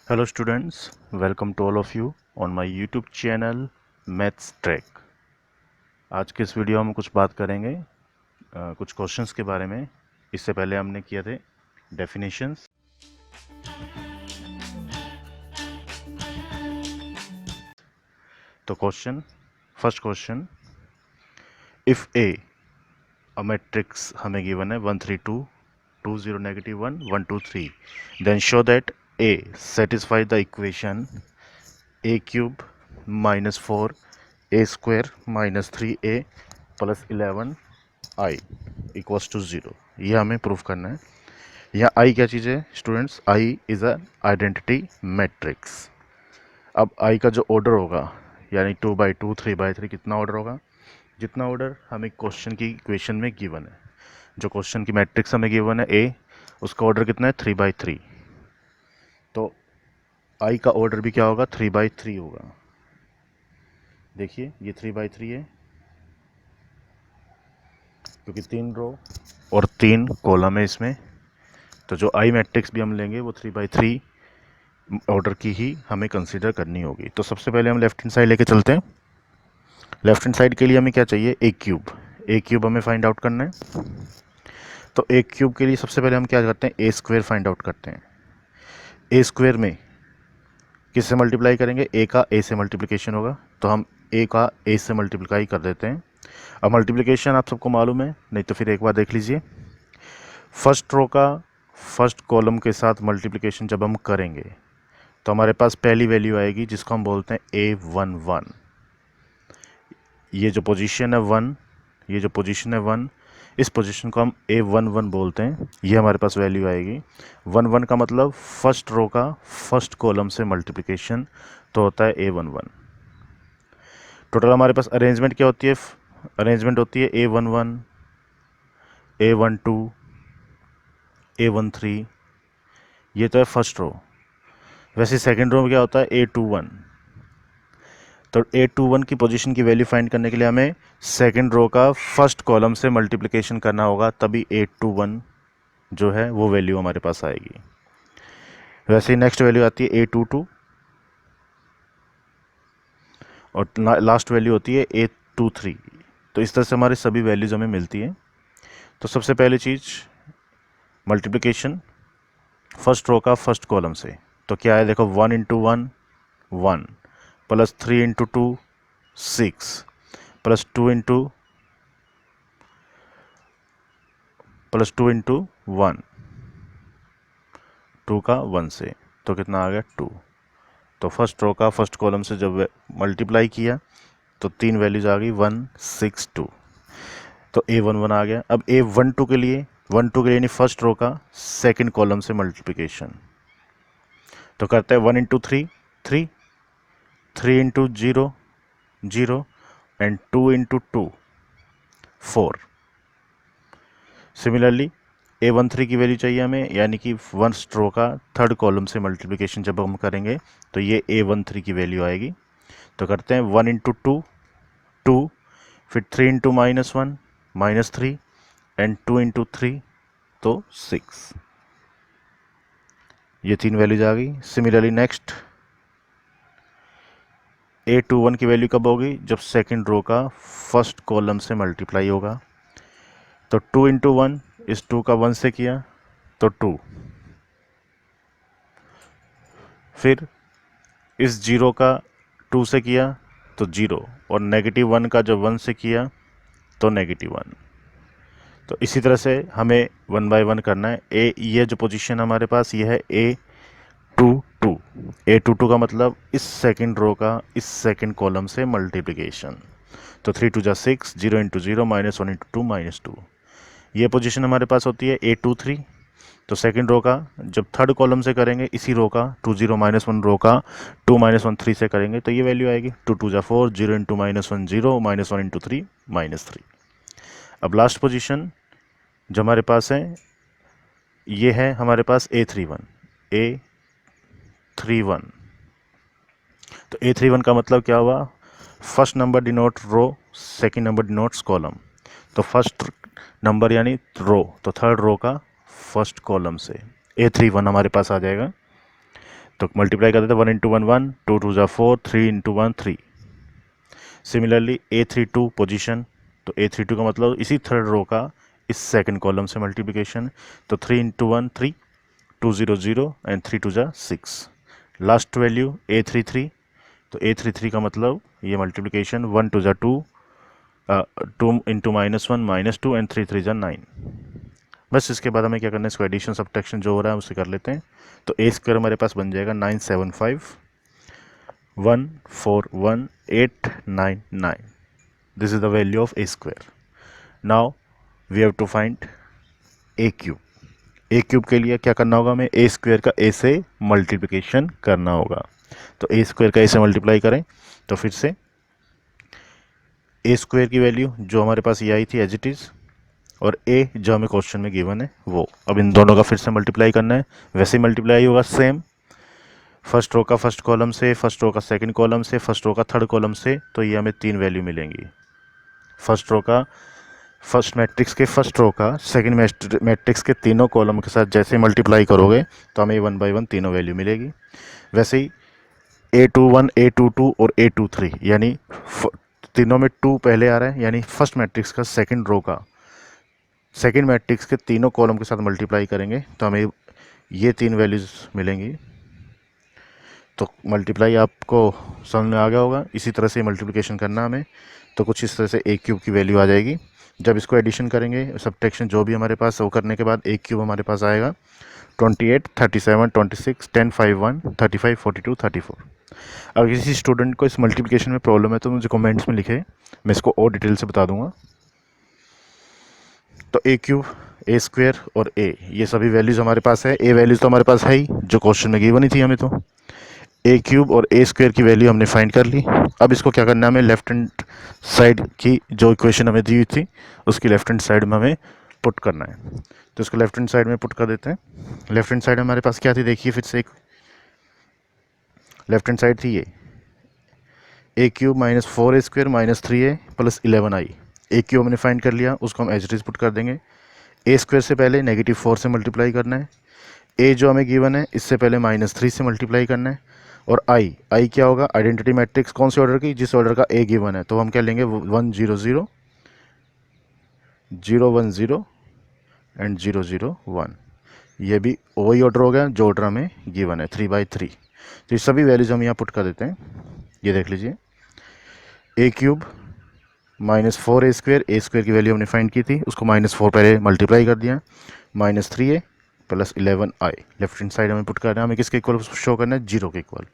Hello students, welcome to all of you on my YouTube channel Maths Track। आज के इस video में कुछ बात करेंगे कुछ क्वेश्चंस के बारे में। इससे पहले हमने किए थे डेफिनेशंस। तो first question, if a matrix हमें गिवन है 1 3 2 2 0 negative 1 1 2 3, then show that A satisfy the equation A cube minus 4 A square minus 3 A plus 11 I equals to 0। ये हमें प्रूफ करना है। यहाँ आई क्या चीज़ है students? I is a identity matrix. अब आई का जो ऑर्डर होगा यानी 2/2 3/3 कितना ऑर्डर होगा? जितना ऑर्डर हमें क्वेश्चन की इक्वेशन में गिवन है, जो क्वेश्चन की मैट्रिक्स हमें गिवन है ए, उसका ऑर्डर कितना है? 3/3। तो आई का ऑर्डर भी क्या होगा? 3/3 होगा। देखिए ये 3/3 है क्योंकि 3 रो और 3 कॉलम है इसमें। तो जो आई मैट्रिक्स भी हम लेंगे वो 3/3 ऑर्डर की ही हमें कंसीडर करनी होगी। तो सबसे पहले हम लेफ्ट हैंड साइड लेके चलते हैं। लेफ्ट हैंड साइड के लिए हमें क्या चाहिए? ए क्यूब। ए क्यूब हमें फाइंड आउट करना है। तो ए क्यूब के लिए सबसे पहले हम क्या करते हैं? ए स्क्वायर फाइंड आउट करते हैं। ए स्क्वायर में किससे मल्टीप्लाई करेंगे? ए का ए से मल्टीप्लिकेशन होगा, तो हम ए का ए से मल्टीप्लाई कर देते हैं। अब मल्टीप्लिकेशन आप सबको मालूम है, नहीं तो फिर एक बार देख लीजिए। फर्स्ट रो का फर्स्ट कॉलम के साथ मल्टीप्लिकेशन जब हम करेंगे तो हमारे पास पहली वैल्यू आएगी जिसको हम बोलते हैं A11। ये जो पोजीशन है 1, ये जो पोजीशन है 1, इस पोजीशन को हम A11 बोलते हैं। ये हमारे पास वैल्यू आएगी 1 का मतलब फर्स्ट रो का फर्स्ट कॉलम से मल्टीप्लिकेशन, तो होता है A11। टोटल हमारे पास अरेंजमेंट क्या होती है? अरेंजमेंट होती है A11 A12 A13, ये तो है फर्स्ट रो। वैसे सेकंड रो में क्या होता है? A21। तो A21 की पोजीशन की वैल्यू फाइंड करने के लिए हमें सेकंड रो का फर्स्ट कॉलम से मल्टीप्लिकेशन करना होगा, तभी A21 जो है वो वैल्यू हमारे पास आएगी। वैसे ही नेक्स्ट वैल्यू आती है A22 और लास्ट वैल्यू होती है A23। तो इस तरह से हमारी सभी वैल्यूज़ हमें मिलती हैं। तो सबसे पहली चीज़ मल्टीप्लिकेशन फर्स्ट रो का फर्स्ट कॉलम से। तो क्या है देखो, 1 × 1 1 प्लस 3 × 2 6 प्लस 2 × 1 2 का 1 से, तो कितना आ गया 2। तो फर्स्ट रो का फर्स्ट कॉलम से जब मल्टीप्लाई किया तो तीन वैल्यूज आ गई 1 6 2। तो A11 आ गया। अब A12 के लिए यानी फर्स्ट रो का सेकंड कॉलम से मल्टीप्लिकेशन, तो करते हैं 1 × 3 3 3 × 0 0 एंड 2 × 2 4। सिमिलरली A13 की वैल्यू चाहिए हमें, यानी कि फर्स्ट रो का थर्ड कॉलम से मल्टीप्लिकेशन जब हम करेंगे तो ये A13 की वैल्यू आएगी। तो करते हैं 1 × 2 2, फिर 3 × -1 -3 एंड 2 × 3 तो 6। ये तीन वैल्यूज आ गई। सिमिलरली नेक्स्ट A21 की वैल्यू कब होगी? जब सेकंड रो का फर्स्ट कॉलम से मल्टीप्लाई होगा। तो 2 × 1, इस 2 का 1 से किया तो 2, फिर इस 0 का 2 से किया तो 0, और -1 का जब 1 से किया तो -1। तो इसी तरह से हमें 1 बाय 1 करना है। ये जो पोजीशन हमारे पास ये है A22। A22 का मतलब इस सेकंड रो का इस सेकंड कॉलम से मल्टीप्लिकेशन। तो 3 2 6 0 × 0 -1 × 2 -2। ये पोजीशन हमारे पास होती है A23। तो सेकंड रो का जब थर्ड कॉलम से करेंगे, इसी रो का 2 0 -1 रो का 2 -1 3 से करेंगे तो ये वैल्यू आएगी 2 2 4 0 × -1 0 -1 × 3 -3। अब लास्ट पोजीशन जो हमारे पास है ये है हमारे पास A31। तो A31 का मतलब क्या हुआ? फर्स्ट नंबर डिनोट रो, सेकंड नंबर डिनोट्स कॉलम। तो फर्स्ट नंबर यानी रो, तो थर्ड रो का फर्स्ट कॉलम से A31 हमारे पास आ जाएगा। तो मल्टीप्लाई कर देते हैं 1 इंटू 1 1, 2 2 जा 4, 3 इंटू 1 3। सिमिलरली A32 पोजीशन, तो A32 का मतलब इसी थर्ड रो का इस सेकंड कॉलम से मल्टीप्लिकेशन, तो 3 इंटू 1 3, 2 0 0 एंड 3 2 जा 6। लास्ट वैल्यू A33, तो A33 का मतलब ये मल्टीप्लिकेशन 1 2 जा 2, 2 इंटू -1 -2 एंड 3 3 जा 9। बस इसके बाद हमें क्या करना है, इसको एडिशन सब्ट्रैक्शन जो हो रहा है उसे कर लेते हैं। तो ए स्क्वायर हमारे पास बन जाएगा 975 141899। This is the value of A square. Now we have to find A cube. A cube के लिए क्या करना होगा, हमें ए स्क्वायर का ए से मल्टीप्लिकेशन करना होगा। तो ए स्क्वायर का ए से मल्टीप्लाई करें, तो फिर से ए स्क्वायर की वैल्यू जो हमारे पास ये आई थी एज इट इज़, और ए जो हमें क्वेश्चन में गिवन है वो, अब इन दोनों का फिर से मल्टीप्लाई करना है। वैसे ही मल्टीप्लाई होगा सेम, फर्स्ट रो का फर्स्ट कॉलम से, फर्स्ट रो का सेकंड कॉलम से, फर्स्ट रो का थर्ड कॉलम से, तो ये हमें 3 वैल्यू मिलेंगी। फर्स्ट रो का फर्स्ट मैट्रिक्स के फर्स्ट रो का सेकंड मैट्रिक्स के तीनों कॉलम के साथ जैसे मल्टीप्लाई करोगे तो हमें 1 बाई 1 तीनों वैल्यू मिलेगी। वैसे ही A21 A22 और A23 यानी तीनों में 2 पहले आ रहा है, यानी फर्स्ट मैट्रिक्स का सेकंड रो का सेकंड मैट्रिक्स के तीनों कॉलम के साथ मल्टीप्लाई करेंगे तो हमें ये 3 वैल्यूज़ मिलेंगी। तो मल्टीप्लाई आपको समझ में आ गया होगा, इसी तरह से मल्टीप्लिकेशन करना हमें। तो कुछ इस तरह से ए क्यूब की वैल्यू आ जाएगी। जब इसको एडिशन करेंगे, सब्ट्रैक्शन जो भी हमारे पास, वो करने के बाद ए क्यूब हमारे पास आएगा 28 37 26 10 5 1 35 42 34। अगर किसी स्टूडेंट को इस मल्टीप्लिकेशन में प्रॉब्लम है तो मुझे कमेंट्स में लिखे, मैं इसको और डिटेल से बता दूंगा। तो ए क्यूब, ए स्क्वायर और ए, ये सभी वैल्यूज़ हमारे पास है। ए वैल्यूज़ तो हमारे पास है ही, जो क्वेश्चन में गिवन ही थी हमें। तो ए क्यूब और ए स्क्वायर की वैल्यू हमने फाइंड कर ली। अब इसको क्या करना है, हमें लेफ्ट हैंड साइड की जो इक्वेशन हमें दी हुई थी उसकी लेफ्ट हैंड साइड में हमें पुट करना है। तो इसको लेफ्ट हैंड साइड में पुट कर देते हैं। लेफ्ट हैंड साइड हमारे पास क्या थी, देखिए फिर से एक लेफ्ट हैंड साइड थी ये a cube minus 4 square minus 3a plus 11i। A cube हमने फाइंड कर लिया, उसको हम एज इट इज पुट कर देंगे। ए स्क्वायर से पहले -4 से मल्टीप्लाई करना है। ए जो हमें गिवन है इससे पहले -3 से मल्टीप्लाई करना है। और आई क्या होगा, आइडेंटिटी मैट्रिक्स कौन से ऑर्डर की, जिस ऑर्डर का ए गिवन है। तो हम क्या लेंगे 1 0 0 0 1 0 एंड 0 0 1। ये भी वही ऑर्डर हो गया जो ऑर्डर हमें गिवन है 3/3। तो ये सभी वैल्यूज हम यहाँ पुट कर देते हैं। ये देख लीजिए, ए cube -4a square, A square की वैल्यू हमने फाइंड की थी, उसको -4 पहले मल्टीप्लाई कर दिया, -3a plus 11i। Left hand side हमें पुट करना है, हमें किसके इक्वल शो करना है, 0 के इक्वल।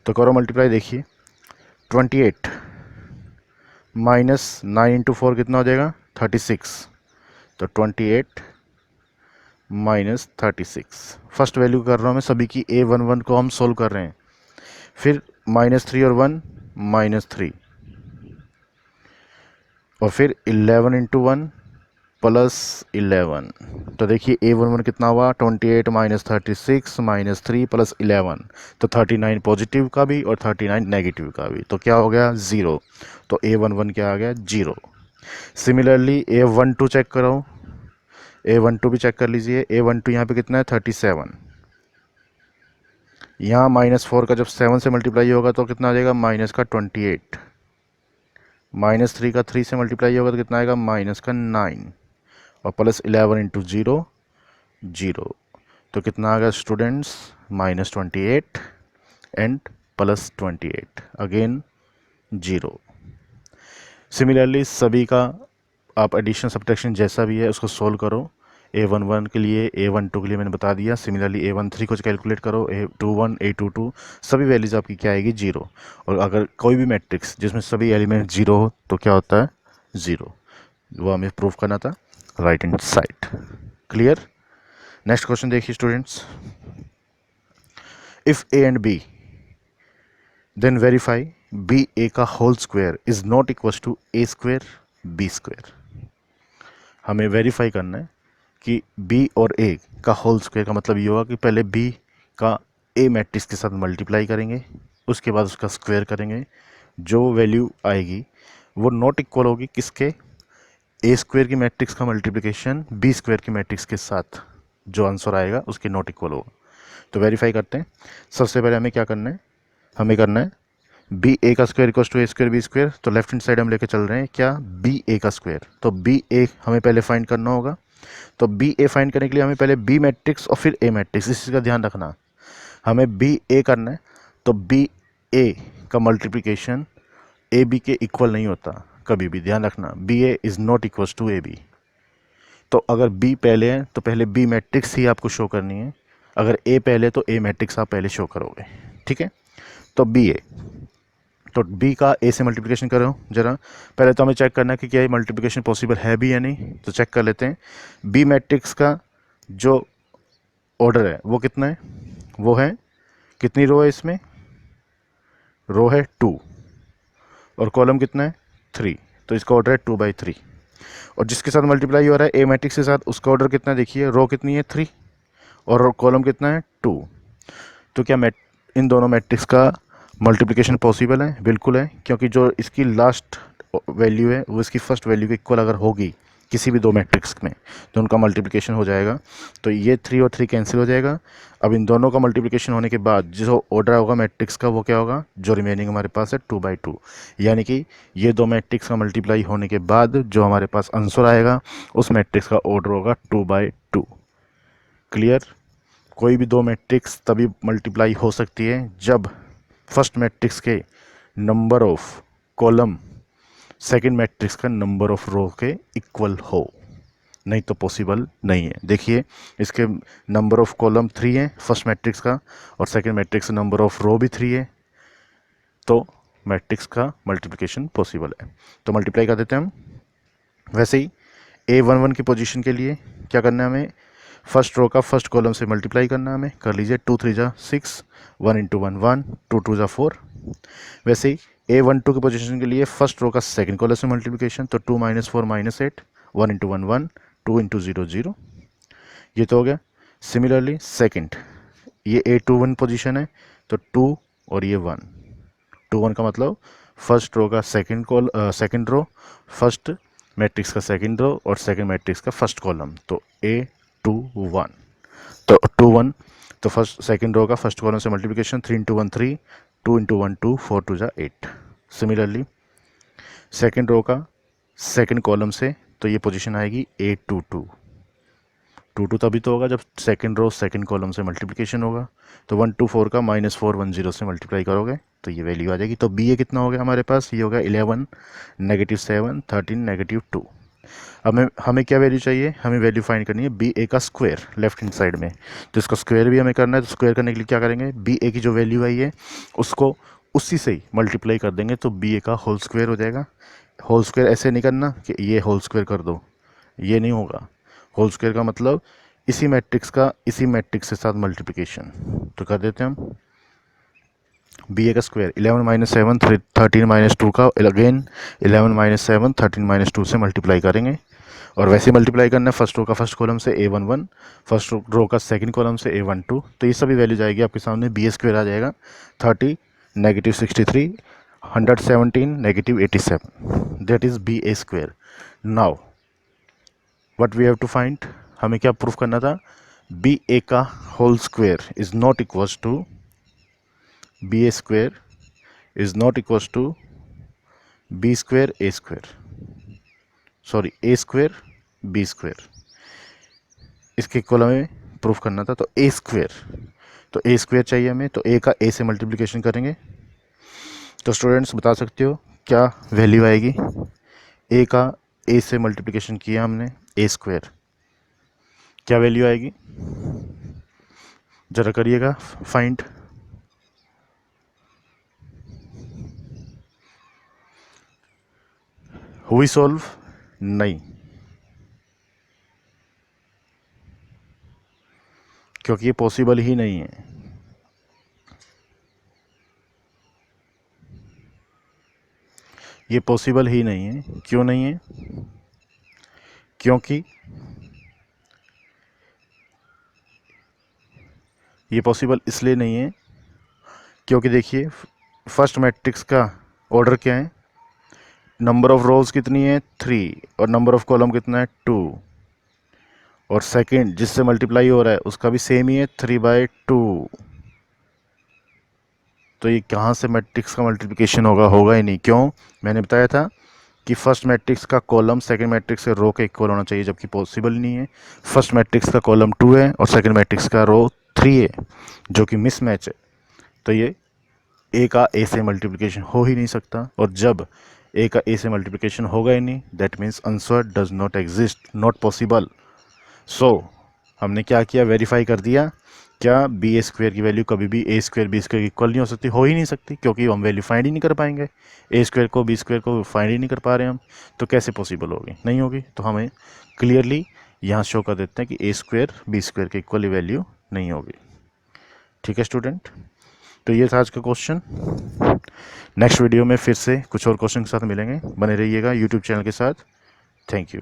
तो करो मल्टीप्लाई, देखिए 28 माइनस 9 इंटू 4 कितना हो जाएगा 36। तो 28 माइनस 36, फर्स्ट वैल्यू कर रहा हूँ मैं सभी की, A11 को हम सोल्व कर रहे हैं। फिर -3 और 1 -3, और फिर 11 इंटू 1 प्लस 11। तो देखिए A11 कितना हुआ 28 माइनस 36 माइनस 3 प्लस 11, तो 39 पॉजिटिव का भी और 39 नेगेटिव का भी, तो क्या हो गया 0। तो A11 क्या आ गया 0। सिमिलरली A12 चेक करो, A12 भी चेक कर लीजिए। A12 यहाँ पे कितना है 37। यहाँ -4 का जब 7 से मल्टीप्लाई होगा तो कितना आ जाएगा माइनस का 28। -3 का 3 से मल्टीप्लाई होगा तो कितना आएगा माइनस का 9, और प्लस 11 इंटू 0 0। तो कितना आ गया students -28 and plus 28 again 0। Similarly सभी का आप एडिशन सब्ट्रैक्शन जैसा भी है उसको सोल्व करो। A11 के लिए, A12 के लिए मैंने बता दिया। सिमिलरली A13 को कैलकुलेट करो, A21 A22 सभी वैल्यूज़ आपकी क्या आएगी 0। और अगर कोई भी मैट्रिक्स जिसमें सभी एलिमेंट 0 हो तो क्या होता है 0। वो हमें प्रूफ करना था right hand side. Clear. Next question देखिए students, if A and B then verify BA का whole square is not equal to A square B square. हमें वेरीफाई करना है कि B और A का होल स्क्वायर का मतलब ये होगा कि पहले B का A मैट्रिक्स के साथ मल्टीप्लाई करेंगे, उसके बाद उसका स्क्वायर करेंगे। जो वैल्यू आएगी वो नॉट इक्वल होगी किसके, A स्क्वायर की मैट्रिक्स का मल्टीप्लिकेशन B स्क्वायर की मैट्रिक्स के साथ, जो आंसर आएगा उसके नॉट इक्वल होगा। तो वेरीफाई करते हैं। सबसे पहले हमें क्या करना है, हमें करना है बी ए का square equals to A square B square. तो लेफ्ट हैंड साइड हम लेके चल रहे हैं क्या, बी ए का स्क्वायर। तो बी ए हमें पहले फाइंड करना होगा। तो बी ए फाइंड करने के लिए हमें पहले बी मैट्रिक्स और फिर ए मैट्रिक्स, इस चीज़ का ध्यान रखना। हमें बी ए करना है तो बी ए का मल्टीप्लिकेशन ए बी के इक्वल नहीं होता कभी भी, ध्यान रखना। B A is not equals to A B. तो अगर बी पहले है तो पहले बी मैट्रिक्स ही आपको शो करनी है, अगर ए पहले तो ए मैट्रिक्स आप पहले शो करोगे, ठीक है। तो बी ए, तो बी का ए से मल्टीप्लिकेशन करो जरा। पहले तो हमें चेक करना है कि क्या ये मल्टीप्लिकेशन पॉसिबल है भी या नहीं, तो चेक कर लेते हैं। बी मैट्रिक्स का जो ऑर्डर है वो कितना है, वो है, कितनी रो है इसमें, रो है 2 और कॉलम कितना है 3, तो इसका ऑर्डर है 2/3। और जिसके साथ मल्टीप्लाई हो रहा है ए मैट्रिक्स के साथ, उसका ऑर्डर कितना है, देखिए रो कितनी है 3 और कॉलम कितना है 2। तो क्या इन दोनों मैट्रिक्स का मल्टीप्लिकेशन पॉसिबल है, बिल्कुल है, क्योंकि जो इसकी लास्ट वैल्यू है वो इसकी फर्स्ट वैल्यू के इक्वल अगर होगी किसी भी दो मैट्रिक्स में तो उनका मल्टीप्लिकेशन हो जाएगा। तो ये 3 और 3 कैंसिल हो जाएगा। अब इन दोनों का मल्टीप्लिकेशन होने के बाद जो ऑर्डर होगा मैट्रिक्स का वो क्या होगा, जो रिमेनिंग हमारे पास है 2/2। यानी कि ये दो मैट्रिक्स का मल्टीप्लाई होने के बाद जो हमारे पास आंसर आएगा उस मैट्रिक्स का ऑर्डर होगा 2/2। क्लियर। कोई भी दो मैट्रिक्स तभी मल्टीप्लाई हो सकती है जब फर्स्ट मैट्रिक्स के number of column second matrix का नंबर ऑफ रो के इक्वल हो, नहीं तो पॉसिबल नहीं है। देखिए इसके नंबर ऑफ कॉलम 3 है फर्स्ट मैट्रिक्स का और सेकंड मैट्रिक्स नंबर ऑफ रो भी 3 है, तो मैट्रिक्स का मल्टीप्लिकेशन पॉसिबल है। तो मल्टीप्लाई कर देते हैं हम। वैसे ही A11 की पोजीशन के लिए क्या करना है, हमें फर्स्ट रो का फर्स्ट कॉलम से मल्टीप्लाई करना है हमें। कर लीजिए 2 3 जा 6, 1 × 1 1, 2 2 जा 4। वैसे ही A12 की पोजीशन के लिए फर्स्ट रो का सेकंड कॉलम से मल्टीप्लिकेशन, तो 2 - 4 - 8, 1 × 1 1, 2 × 0 0। ये तो हो गया। सिमिलरली सेकंड, ये A21 पोजीशन है तो 2 और ये 1, 2 1 का मतलब फर्स्ट रो का सेकंड रो, फर्स्ट मैट्रिक्स का सेकंड रो और सेकंड मैट्रिक्स का फर्स्ट कॉलम, तो A21। तो 2 1, तो फर्स्ट सेकंड रो का फर्स्ट कॉलम से मल्टीप्लिकेशन, 3 × 1 3, 2 × 1 2, 4 2 जा 8। सिमिलरली सेकंड रो का सेकंड कॉलम से तो ये पोजीशन आएगी A22। 2 2 तभी तो होगा जब सेकंड रो सेकंड कॉलम से मल्टीप्लिकेशन होगा। तो 1 2 4 का -4 1 0 से मल्टीप्लाई करोगे तो ये वैल्यू आ जाएगी। तो बी ए कितना हो गया हमारे पास, ये होगा 11 -7 13 -2। अब हमें क्या वैल्यू चाहिए, हमें वैल्यू फाइंड करनी है बी ए का स्क्वायर लेफ्ट हैंड साइड में। तो इसका स्क्वायर भी हमें करना है। तो स्क्वायर करने के लिए क्या करेंगे, बी ए की जो वैल्यू आई है उसको उसी से ही मल्टीप्लाई कर देंगे तो बी ए का होल स्क्वायर हो जाएगा। होल स्क्वायर ऐसे नहीं करना कि ये होल स्क्वायर कर दो, ये नहीं होगा। होल स्क्वायर का मतलब इसी मैट्रिक्स का इसी मैट्रिक्स के साथ मल्टीप्लिकेशन। तो कर देते हैं हम बी ए का स्क्वायर 11 - 7 13 - 2 का अगेन 11 - 7 13 - 2 से मल्टीप्लाई करेंगे। और वैसे मल्टीप्लाई करना है फर्स्ट रो का फर्स्ट कॉलम से A11, फर्स्ट रो का सेकंड कॉलम से A12। तो ये सभी वैल्यू जाएगी आपके सामने। बी ए स्क्वायर आ जाएगा 30 -63 117 -87, that is B A square. Now what we have to find, हमें क्या प्रूफ करना था, बी ए का whole square is not equals to B A square is not equals to B square A square, sorry A square B square. इसके equal हमें proof करना था। तो ए स्क्वायर, तो ए स्क्वायर चाहिए हमें, तो ए का ए से मल्टीप्लिकेशन करेंगे। तो स्टूडेंट्स बता सकते हो क्या वैल्यू आएगी, ए का ए से मल्टीप्लिकेशन किया हमने ए स्क्वायर, क्या वैल्यू आएगी जरा करिएगा फाइंड। हुई सॉल्व, नहीं, क्योंकि ये पॉसिबल ही नहीं है। ये पॉसिबल ही नहीं है। क्यों नहीं है, क्योंकि ये पॉसिबल इसलिए नहीं है क्योंकि देखिए फर्स्ट मैट्रिक्स का ऑर्डर क्या है, नंबर ऑफ रोज कितनी है 3 और नंबर ऑफ कॉलम कितना है 2, और सेकंड जिससे मल्टीप्लाई हो रहा है उसका भी सेम ही है 3/2। तो ये कहाँ से मैट्रिक्स का मल्टीप्लिकेशन होगा? होगा ही नहीं। क्यों? मैंने बताया था कि फर्स्ट मैट्रिक्स का कॉलम सेकंड मैट्रिक्स के रो के इक्वल होना चाहिए, जबकि पॉसिबल नहीं है। फर्स्ट मैट्रिक्स का कॉलम 2 है और सेकंड मैट्रिक्स का रो 3 है, जो कि मिसमैच है। तो ये ए का ए से मल्टीप्लिकेशन हो ही नहीं सकता, और जब ए का ए से मल्टीप्लिकेशन होगा ही नहीं, that means answer does not exist, not possible. So हमने क्या किया? वेरीफाई कर दिया क्या बी ए स्क्वेयर की वैल्यू कभी भी A square B square equal नहीं हो सकती, हो ही नहीं सकती, क्योंकि हम वैल्यू फाइंड ही नहीं कर पाएंगे। ए स्क्वेयर को बी स्क्वेयर को फाइंड ही नहीं कर पा रहे हम, तो कैसे पॉसिबल होगी? नहीं होगी। तो हमें क्लियरली यहाँ शो कर देते हैं कि ए स्क्वेयर बी स्क्वेयर के इक्वल वैल्यू नहीं होगी। ठीक है स्टूडेंट, तो ये था आज का क्वेश्चन। नेक्स्ट वीडियो में फिर से कुछ और क्वेश्चन के साथ मिलेंगे। बने रहिएगा यूट्यूब चैनल के साथ। Thank you.